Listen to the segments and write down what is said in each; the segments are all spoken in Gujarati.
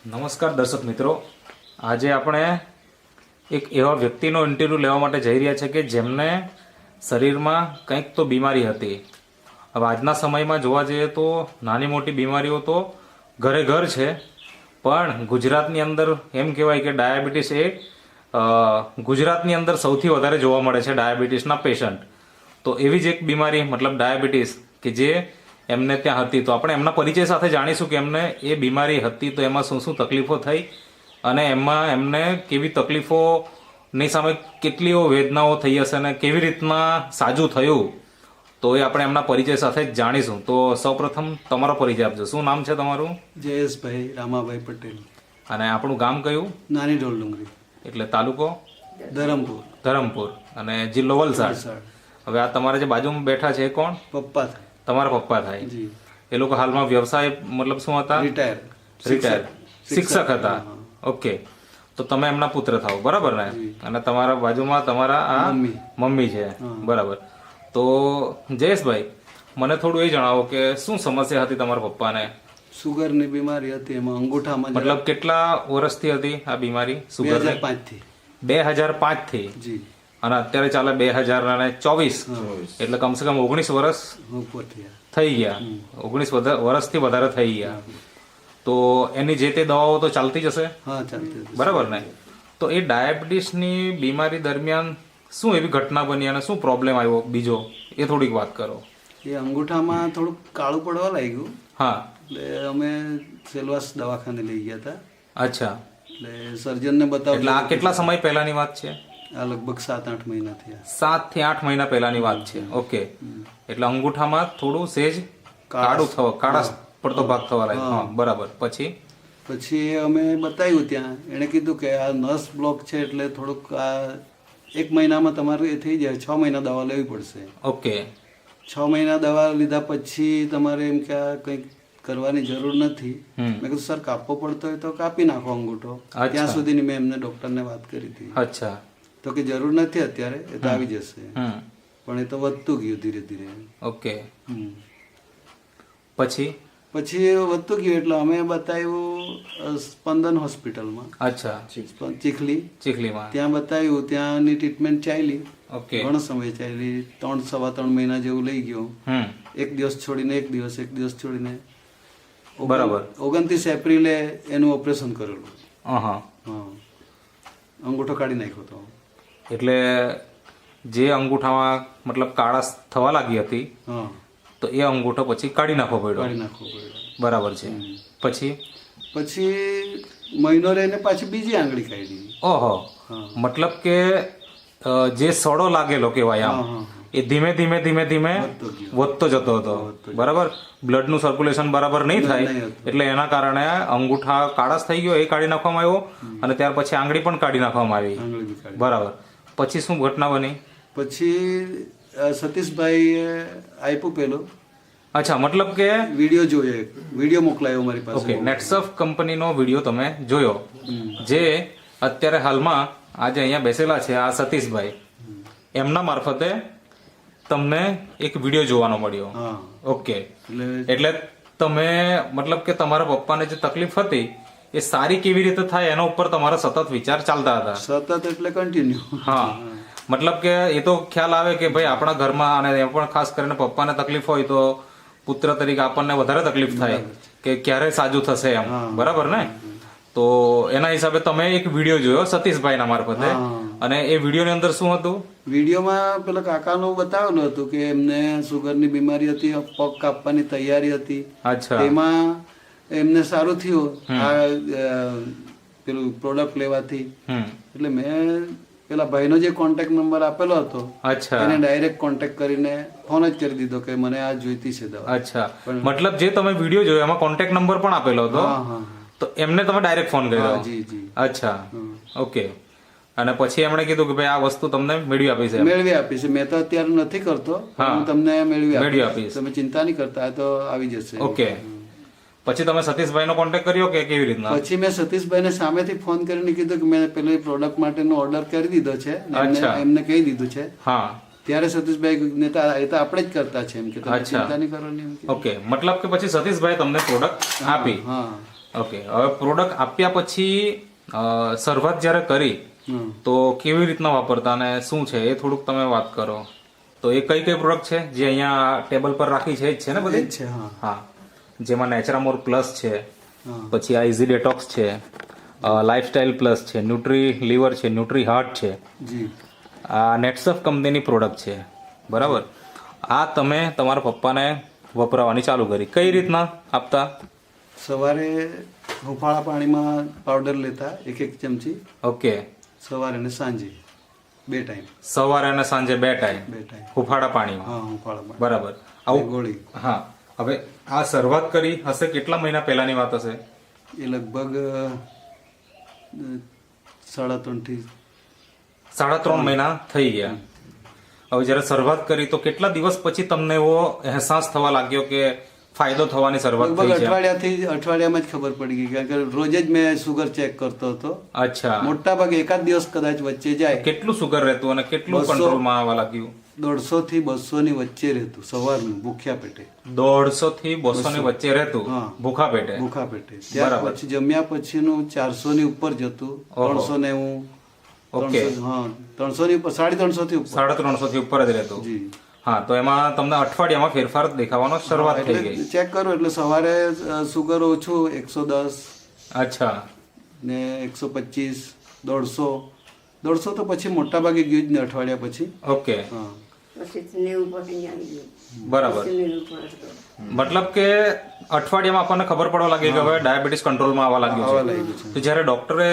નમસ્કાર દર્શક મિત્રો, આજે આપણે એક એવા વ્યક્તિનો ઇન્ટરવ્યૂ લેવા માટે જઈ રહ્યા છે કે જેમને શરીરમાં કંઈક તો બીમારી હતી. હવે આજના સમયમાં જોવા જઈએ તો નાની મોટી બીમારીઓ તો ઘરે ઘર છે, પણ ગુજરાતની અંદર એમ કહેવાય કે ડાયાબિટીસ એ ગુજરાતની અંદર સૌથી વધારે જોવા મળે છે ડાયાબિટીસના પેશન્ટ. તો એવી જ એક બીમારી મતલબ ડાયાબિટીસ કે જે એમને ત્યાં હતી. તો આપણે એમના પરિચય સાથે જાણીશું કે એમને એ બીમારી હતી તો એમાં શું શું તકલીફો થઈ અને એમાં એમને કેવી તકલીફોની સામે કેટલીઓ વેદનાઓ થઈ હશે અને કેવી રીતના સાજું થયું, તો એ આપણે એમના પરિચય સાથે જ જાણીશું. તો સૌપ્રથમ તમારો પરિચય આપજો. શું નામ છે તમારું? જયેશભાઈ રામાભાઈ પટેલ. અને આપણું ગામ કયું? નાની ઢોલ ડુંગરી. એટલે તાલુકો? ધરમપુર. ધરમપુર. અને જિલ્લો વલસાડ. હવે આ તમારા જે બાજુમાં બેઠા છે એ કોણ? પપ્પા થાય. તમારા પપ્પા થાય. જી. એ લોકો હાલમાં વ્યવસાય મતલબ શું હતા? રિટાયર શિક્ષક હતા. ઓકે, તો તમે એમના પુત્ર થાવ, બરાબર ને? અને તમારા બાજુમાં તમારા આ મમ્મી છે, બરાબર. તો જયેશભાઈ, મને થોડું એ જણાવો કે શું સમસ્યા હતી તમારા પપ્પાને? સુગરની બીમારી હતી, એમાં અંગૂઠામાં મતલબ કેટલા વર્ષથી હતી આ બીમારી? સુગર 2005 થી. 2005 થી. જી. અને અત્યારે ચાલે 2024, એટલે કમસે કમ 19 વર્ષ ઉપર થયા. થઈ ગયા. 19 વર્ષથી વધારે થઈ ગયા. તો એની જે તે દવાઓ તો ચાલતી જ હશે, હા, ચાલતી હતી. બરાબર ને? તો એ ડાયાબિટીસની બીમારી દરમિયાન શું એવી ઘટના બની અને શું પ્રોબ્લેમ આવ્યો બીજો, એ થોડીક વાત કરો. એ અંગૂઠામાં થોડુંક કાળું પડવા લાગ્યું. હા. એટલે અમે સેલવાસ દવાખાને લઈ ગયા હતા. અચ્છા. એટલે સર્જનને બતાવ્યું. એટલે આ કેટલા સમય પહેલાની વાત છે? આ લગભગ 7-8 મહિના થયા. 7 થી 8 મહિના પહેલાની વાત છે. ઓકે. એટલે અંગૂઠામાં થોડું સેજ કાળું થવા, કાળા પડતો ભાગ થવા લાગ્યો. હા, બરાબર. પછી અમે બતાવ્યું ત્યાં. એણે કીધું કે આ નસ બ્લોક છે, એટલે થોડુંક આ 1 મહિનામાં તમારે એ થઈ જાય. 6 મહિના દવા લેવી પડશે. ઓકે. 6 મહિના દવા લીધા પછી તમારે એમ કે આ કંઈક કરવાની જરૂર નથી. મેં કીધું સર કાપવો પડતો હોય તો કાપી નાખો અંગૂઠો. ત્યાં સુધીની મેં એમને ડોક્ટરને વાત કરી હતી. અચ્છા. તો કે જરૂર નથી અત્યારે, એ તો આવી જશે. પણ એ તો વધતું ગયું ધીરે ધીરે. ઓકે. પછી વધતું ગયું એટલે અમે બતાવ્યું સ્પંદન હોસ્પિટલમાં. અચ્છા. ચીખલીમાં ત્યાં બતાવ્યું. ત્યાંની ટ્રીટમેન્ટ ચાલી. ઓકે. ઘણો સમય ચાલી. 3-3.5 મહિના જેવું લઈ ગયો. એક દિવસ છોડીને એક દિવસ છોડીને. બરાબર. 29 એપ્રિલે એનું ઓપરેશન કરેલું. હા. અંગૂઠો કાઢી નાખ્યો હતો. એટલે જે અંગૂઠામાં મતલબ કાળાશ થવા લાગી હતી, તો એ અંગૂઠો પછી કાઢી નાખવો પડ્યો. બરાબર છે. પછી મહિનો રહીને પાછી બીજી આંગળી કાઢી. ઓહો. મતલબ કે જે સડો લાગેલો કહેવાય આમ, એ ધીમે ધીમે વધતો જતો હતો. બરાબર. બ્લડ નું સર્ક્યુલેશન બરાબર નહીં થાય એટલે એના કારણે અંગૂઠા કાળાશ થઈ ગયો, એ કાઢી નાખવામાં આવ્યો. અને ત્યાર પછી આંગળી પણ કાઢી નાખવામાં આવી. બરાબર. પછી શું ઘટના બની? પછી સતીશભાઈ આપ્યું પેલો. અચ્છા. મતલબ કે વિડીયો મોકલાયો મારી પાસે. ઓકે. નેટસફ કંપનીનો વિડીયો તમે જોયો, જે અત્યારે હાલમાં આજે અહીંયા બેસેલા છે આ સતીશભાઈ, એમના મારફતે તમને એક વિડીયો જોવાનો મળ્યો. ઓકે. એટલે તમે મતલબ કે તમારા પપ્પાને જે તકલીફ હતી એ સારી કેવી રીતે થાય એના ઉપર તમારા સતત વિચાર ચાલતા હતા. સતત એટલે કન્ટિન્યુ. હા. મતલબ કે એ તો ખ્યાલ આવે કે ભાઈ આપણા ઘરમાં, અને એ પણ ખાસ કરીને પપ્પાને તકલીફ હોય તો પુત્ર તરીકે આપણને વધારે તકલીફ થાય કે ક્યારે સાજું થશે એમ. બરાબર ને? તો એના હિસાબે તમે એક વિડીયો જોયો સતીશભાઈના મારફતે. અને એ વિડીયોની અંદર શું હતું? વિડીયોમાં પેલા કાકાનું બતાવેલું હતું કે એમને સુગરની બીમારી હતી, પગ કાપવાની તૈયારી હતી. અચ્છા. એમાં એમને સારું થયું આ પેલું પ્રોડક્ટ લેવાથી. એટલે મેં પેલા ભાઈનો જે કોન્ટેક્ટ નંબર આપેલો હતો, એને ડાયરેક્ટ કોન્ટેક્ટ કરીને ફોન જ કરી દીધો કે મને આ જોઈતી છે દવા. અચ્છા. મતલબ જે તમે વિડીયો જોયો એમાં કોન્ટેક્ટ નંબર પણ આપેલો હતો, તો એમને તમે ડાયરેક્ટ ફોન કર્યો? જી. અચ્છા. ઓકે. અને પછી એમણે કીધું કે ભાઈ આ વસ્તુ તમને મેળવી આપી છે. મેં તો અત્યારે નથી કરતો, હું તમને મેળવી આપીશ. તમે ચિંતા નહીં કરતા, તો આવી જશે. ઓકે. પછી તમે સતીશભાઈનો કોન્ટેક્ટ કર્યો કે કેવી રીતના? પછી મેં સતીશભાઈને સામેથી ફોન કરીને કીધું કે મેં પેલી પ્રોડક્ટ માટેનો ઓર્ડર કરી દીધો છે, એમને કહી દીધું છે. હા. ત્યારે સતીશભાઈ ને એ તો આપણે જ કરતા છે એમ કે તમે ચિંતા નહીં કરો. ઓકે. મતલબ કે પછી સતીશભાઈ તમને પ્રોડક્ટ આપી. ઓકે, હવે પ્રોડક્ટ આપ્યા પછી શરૂઆત જ્યારે કરી હમ. તો કેવી રીતના વાપરતા અને શું છે એ થોડુંક તમે વાત કરો. તો એ કઈ કઈ પ્રોડક્ટ છે જે અહીંયા ટેબલ પર રાખી છે? એ જ છે ને એ બધી? જ છે. હા હા, જેમાં નેચરામોર પ્લસ છે, હા પછી આ ઇઝી ડેટોક્સ છે, લાઈફસ્ટાઈલ પ્લસ છે, ન્યુટ્રી લીવર છે, ન્યુટ્રી હાર્ટ છે. જી. આ નેટસફ કંપનીની પ્રોડક્ટ છે, બરાબર. આ તમે તમારા પપ્પાને વપરાવાની ચાલુ કરી. કઈ રીતના આપતા? સવારે હુંફાળા પાણીમાં પાવડર લેતા 1 ચમચી, ઓકે, સવારે અને સાંજે 2 ટાઈમ. સવારે અને સાંજે 2 ટાઈમ 2 ટાઈમ. હુફાળા પાણીમાં. હા, હુંફાળા પાણી. બરાબર. આવું ગોળી. હા. હવે આ શરૂઆત કરી હશે કેટલા મહિના પહેલાની વાત હશે? એ લગભગ 3.5 થી 3.5 મહિના થઈ ગયા. હવે જ્યારે શરૂઆત કરી તો કેટલા દિવસ પછી તમને એવો અહેસાસ થવા લાગ્યો કે ફાયદો થવાની શરૂઆત લગભગ થઈ છે? અઠવાડિયામાં જ ખબર પડી ગઈ, કારણ કે રોજ જ મેં સુગર ચેક કરતો હતો. અચ્છા. મોટા ભાગે એકાદ દિવસ કદાચ વચ્ચે જાય. કેટલું સુગર રહેતું અને કેટલું 200 કંટ્રોલમાં આવવા લાગ્યું? 150 થી 200 ની વચ્ચે રહેતું સવારનું ભૂખ્યા પેટે. 150 થી 200 ની વચ્ચે રહેતું હા. ભૂખા પેટે? ભૂખા પેટે. ત્યાર બરાબર. પછી જમ્યા પછીનું 400 ની ઉપર જતું. ઓહો. 390. ઓકે. 300, હા 300 ની ઉપર, 350 થી ઉપર. 350 થી ઉપર જ રહેતું. જી. હા, તો એમાં તમને અઠવાડિયામાં ફેરફાર દેખાવાનો શરૂઆત થઈ ગઈ. એટલે ચેક કરો એટલે સવારે સુગર ઓછું 110 અચ્છા. ને 125, 150 તો પછી મોટા ભાગે ગયું જ ને અઠવાડિયા પછી. ઓકે, હા. બરાબર. મતલબ કે અઠવાડિયામાં આપણને ખબર પડવા લાગી કે હવે ડાયાબિટીસ કંટ્રોલમાં આવવા આવવા લાગ્યું લાગ્યું છે. છે. તો જ્યારે ડોક્ટરે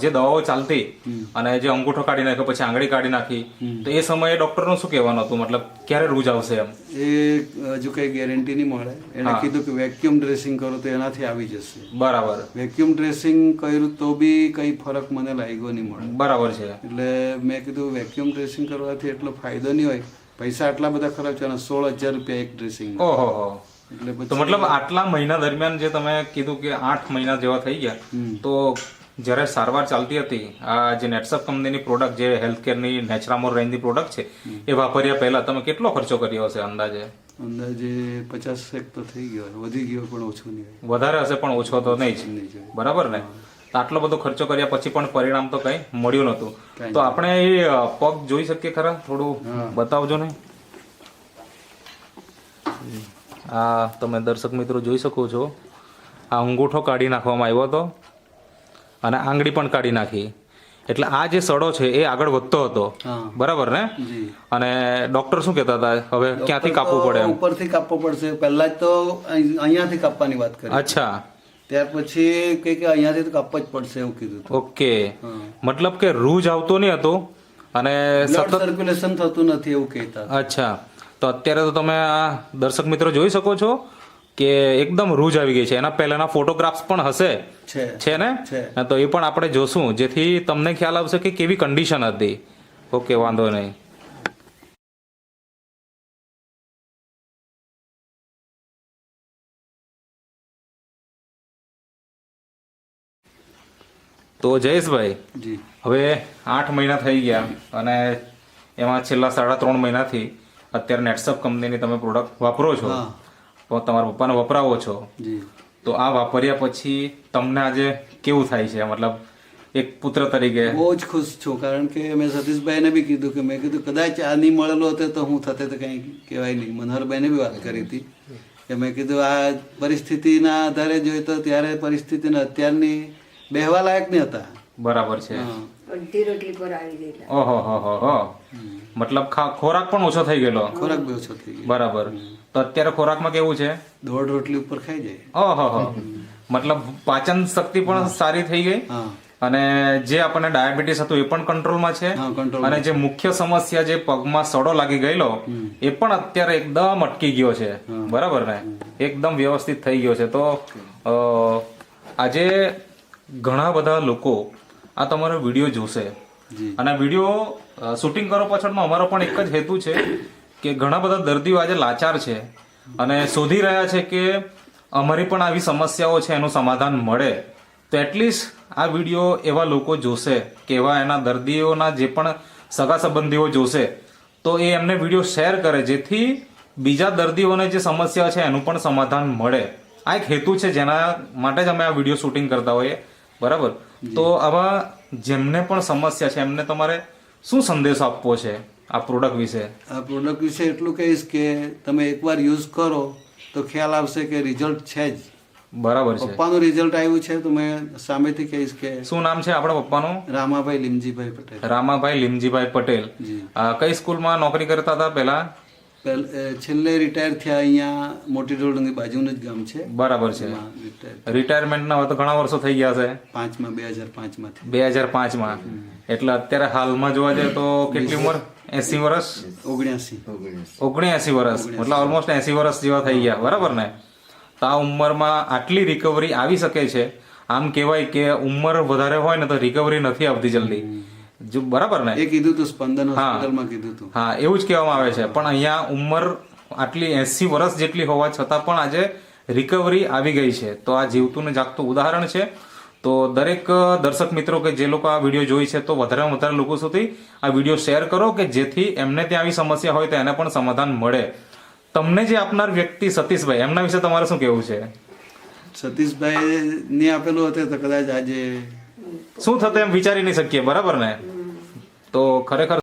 જે દવાઓ ચાલતી અને જે અંગૂઠો કાઢી નાખ્યો પછી આંગળી કાઢી નાખી, તો એ સમયે ડોક્ટરનું શું કહેવાનું હતું? મતલબ ક્યારે રૂજ આવશે એમ? એ હજુ કઈ ગેરંટી નહીં મળે. એને કીધું કે વેક્યુમ ડ્રેસિંગ કરો તો એનાથી આવી જશે. બરાબર. વેક્યુમ ડ્રેસિંગ કર્યું તો બી કઈ ફરક મને લાગ્યો નહીં મળે. બરાબર છે. એટલે મેં કીધું વેક્યુમ ડ્રેસિંગ કરવાથી એટલો ફાયદો નહીં હોય, પૈસા આટલા બધા ખરાબ છે, 16,000 રૂપિયા એક ડ્રેસિંગ. ઓહો. એટલે તો મતલબ આટલા મહિના દરમિયાન જે તમે કીધું કે 8 મહિના જેવા થઈ ગયા, તો જ્યારે સારવાર ચાલતી હતી આ જે નેટસફ કંપનીની પ્રોડક્ટ, જે હેલ્થ કેરની નેચરામોર રેન્જની પ્રોડક્ટ છે, એ વાપર્યા પહેલા તમે કેટલો ખર્ચો કર્યો હશે અંદાજે? અંદાજે 50 તો થઈ ગયો, વધી ગયો પણ ઓછો નહીં. વધારે હશે પણ ઓછો તો નહીં જ, બરાબર ને? તો આટલો બધો ખર્ચો કર્યા પછી પણ પરિણામ તો કઈ મળ્યું નતું. તો આપણે એ પગ જોઈ શકીએ ખરા? થોડું બતાવજો ને. આ તમે દર્શક મિત્રો જોઈ શકો છો, આ અંગૂઠો કાઢી નાખવામાં આવ્યો હતો અને આંગળી પણ કાઢી નાખી. એટલે આ જે સડો છે એ આગળ વધતો હતો, બરાબર ને? અને ડોક્ટર શું કહેતા હતા હવે ક્યાંથી કાપવું પડે? ઉપરથી કાપવો પડશે. પહેલા જ તો અહીંયાથી કાપવાની વાત કરી. અચ્છા. ત્યાર પછી કે અહીંયાથી તો કાપવા જ પડશે એવું કીધું. ઓકે, મતલબ કે રૂજ આવતો નહીં હતો અને સતત સર્ક્યુલેશન થતું નથી એવું કહેતા. અચ્છા. તો અત્યારે તો તમે આ દર્શક મિત્રો જોઈ શકો છો કે એકદમ રૂજ આવી ગઈ છે. એના પહેલાના ફોટોગ્રાફ્સ પણ હશે, છે ને? તો એ પણ આપણે જોશું જેથી તમને ખ્યાલ આવશે કે કેવી કન્ડિશન હતી. ઓકે, વાંધો નહીં. તો જયેશભાઈ, હવે 8 મહિના થઈ ગયા અને એમાં છેલ્લા 3.5 મહિનાથી અત્યારે નેટસફ કંપનીની તમે પ્રોડક્ટ વાપરો છો, તમારા પપ્પાને વપરાવો છો. તો આ વાપર્યા પછી તમને આજે કેવું થાય છે? મતલબ એક પુત્ર તરીકે બહુ જ ખુશ છું, કારણ કે મેં સતીશભાઈને બી કીધું કે મેં કીધું કદાચ આ નહીં મળેલો હતો તો હું થતે તો કંઈ કહેવાય નહીં. મનહરભાઈને બી વાત કરી હતી કે મેં કીધું આ પરિસ્થિતિના આધારે જોઈએ તો ત્યારે પરિસ્થિતિને અત્યારની બેહવા લાયક નહીં હતા. બરાબર છે. ઓહો. મતલબ ખોરાક પણ ઓછો થઈ ગયેલો? ખોરાક બી ઓછો થઈ ગયો. બરાબર. તો અત્યારે ખોરાકમાં કેવું છે? 1.5 રોટલી ઉપર ખાઈ જાય. ઓહો. મતલબ પાચન શક્તિ પણ સારી થઈ ગઈ અને જે આપણને ડાયાબિટીસ હતું એ પણ કંટ્રોલમાં છે અને જે મુખ્ય સમસ્યા જે પગમાં સડો લાગી ગયેલો એ પણ અત્યારે એકદમ અટકી ગયો છે, બરાબર ને? એકદમ વ્યવસ્થિત થઈ ગયો છે. તો આજે ઘણા બધા લોકો આ તમારો વિડીયો જોશે અને વિડીયો શૂટિંગ કરવા પાછળનો અમારો પણ એક જ હેતુ છે કે ઘણા બધા દર્દીઓ આજે લાચાર છે અને શોધી રહ્યા છે કે અમારી પણ આવી સમસ્યાઓ છે, એનું સમાધાન મળે. તો એટલીસ્ટ આ વિડીયો એવા લોકો જોશે કે એવા એના દર્દીઓના જે પણ સગા સંબંધીઓ જોશે તો એ એમને વિડીયો શેર કરે જેથી બીજા દર્દીઓને જે સમસ્યા છે એનું પણ સમાધાન મળે. આ એક હેતુ છે જેના માટે જ અમે આ વિડીયો શૂટિંગ કરતા હોઈએ, બરાબર? તો આવા જેમને પણ સમસ્યા છે એમને તમારે શું સંદેશો આપવો છે આ પ્રોડક્ટ વિશે? આ પ્રોડક્ટ વિશે એટલું કહીશ કે તમે એકવાર યુઝ કરો તો ખ્યાલ આવશે કે રિઝલ્ટ છે જ. બરાબર છે. પપ્પાનું રિઝલ્ટ આવ્યું છે તો મેં સામેથી કહીશ કે. શું નામ છે આપણા પપ્પાનું? રામાભાઈ લીમજીભાઈ પટેલ. રામાભાઈ લીમજીભાઈ પટેલ. કઈ સ્કૂલમાં નોકરી કરતા હતા પહેલા? છેલ્લે રિટાયર થયા અહીંયા મોટી રોડની બાજુનું જ ગામ છે. બરાબર છે. રિટાયરમેન્ટના હવે તો ઘણા વર્ષો થઈ ગયા છે. 2005 માં 2005 એટલે અત્યારે હાલમાં જોવા જઈએ તો કેટલી ઉંમર? 80 વર્ષ? 79 વર્ષ, મતલબ ઓલમોસ્ટ 80 વર્ષ જેવા થઈ ગયા, બરાબર ને? તો આ ઉંમરમાં આટલી રિકવરી આવી શકે છે. આમ કહેવાય કે ઉંમર વધારે હોય ને તો રિકવરી નથી આવતી જલ્દી, જો બરાબર ને? એ કીધું તું સ્પંદન હોસ્પિટલમાં કીધું તું. હા, એવું જ કહેવામાં આવે છે. પણ અહીંયા ઉંમર આટલી 80 વર્ષ જેટલી હોવા છતાં પણ આજે રિકવરી આવી ગઈ છે. તો આ જીવતું ને જાગતું ઉદાહરણ છે. તો દરેક દર્શક મિત્રો કે જે લોકો આ વિડીયો જોઈ છે તો વધારેમાં વધારે લોકો સુધી આ વિડીયો શેર કરો કે જેથી એમને ત્યાં આવી સમસ્યા હોય તો એને પણ સમાધાન મળે. તમને જે આપનાર વ્યક્તિ સતીશભાઈ, એમના વિશે તમારે શું કહેવું છે? સતીશભાઈ ને આપેલું હતું તો કદાચ આજે શું થતું એમ વિચારી નહીં શકીએ, બરાબર ને? તો ખરેખર